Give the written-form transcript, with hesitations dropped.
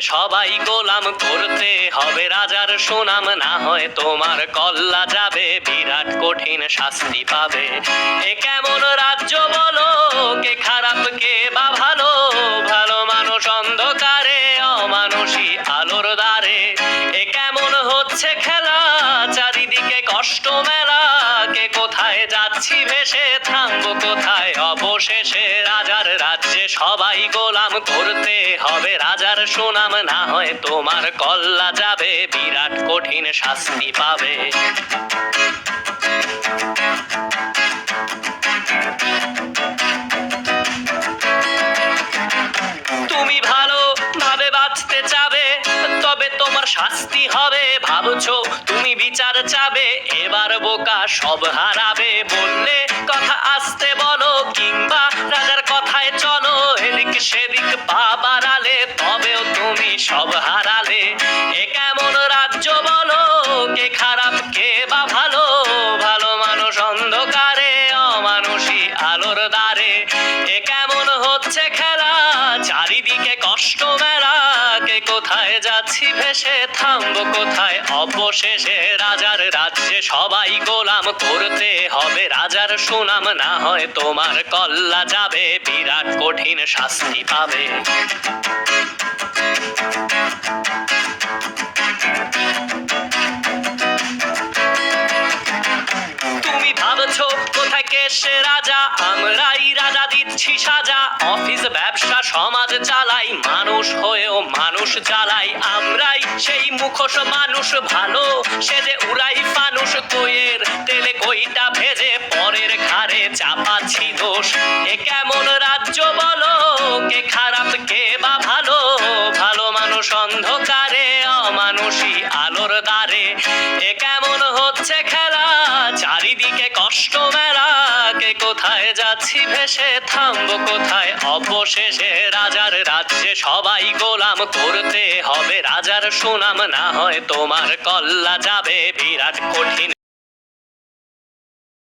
সবাই গোলাম, করতে হবে রাজার সুনাম, না হয় তোমার কল্লা যাবে, বিরাট কঠিন শাস্তি পাবে। এ কেমন রাজ্য বলো, কে খারাপ কে বা ভালো, ভালো মানুষ অন্ধকারে, অমানুষী আলোর দ্বারে। এ কেমন হচ্ছে খেলা, চারিদিকে কষ্ট মেলা, কে কোথায় যাচ্ছি ভেসে, থামবো কোথায় অবশেষে। রাজার রাজ্যে সবাই গোলাম, করতে হবে রাজার সুনাম, না হয় তোমার কল্লা যাবে, বিরাট কঠিন শাস্তি পাবে। তুমি ভালো ভাবে বাঁচতে চাবে, তবে তোমার শাস্তি হবে। ভাবছো তুমি বিচার চাবে, এবার বোকা সব হারাবে। বললে কথা আস্তে বলো, কিংবা রাজার কথায় চলো, এদিক সেদিক পা বাড়ালে, তবেও তুমি সব হারালে। এ কেমন রাজ্য বলো, কে খারাপ কে বা ভালো, ভালো মানুষ অন্ধকারে, অমানুষী আলোর দ্বারে। এ কেমন হচ্ছে খেলা, চারিদিকে কষ্ট মেলা, কে কোথায় যাচ্ছি ভেসে, থামবো কোথায় অবশেষে। রাজার রাজ্যে সবাই গোলাম, করতে হবে রাজার সুনাম, না হয় তোমার কল্লা যাবে, বিরাট কঠিন শাস্তি পাবে। তুমি ভাবছো কোথায় কে সে রাজা, আমরাই রাজা দিচ্ছি সাজা। অফিস ব্যবসা সমাজ চালাই, মানুষ হয়েও মানুষ জ্বালাই। আমরাই সেই মুখোশ মানুষ, ভালো সেজে উড়াই ফানুষ। কইয়ের তেলে কইটা ভেজে, পরের ঘাড়ে চাপাচ্ছি দোষ। এ কেমন রাজ্য বলো, কে খারাপ কে বা ভালো, ভালো মানুষ অন্ধকারে, অমানুষী আলোর দ্বারে। এ কেমন হচ্ছে খেলা, চারিদিকে কষ্ট মেলা, কে কোথায় যাচ্ছি ভেসে, থামবো কোথায় অবশেষে। রাজার রাজ্যে সবাই গোলাম, করতে হবে রাজার সুনাম, না হয় তোমার কল্লা যাবে, বিরাট কঠিন।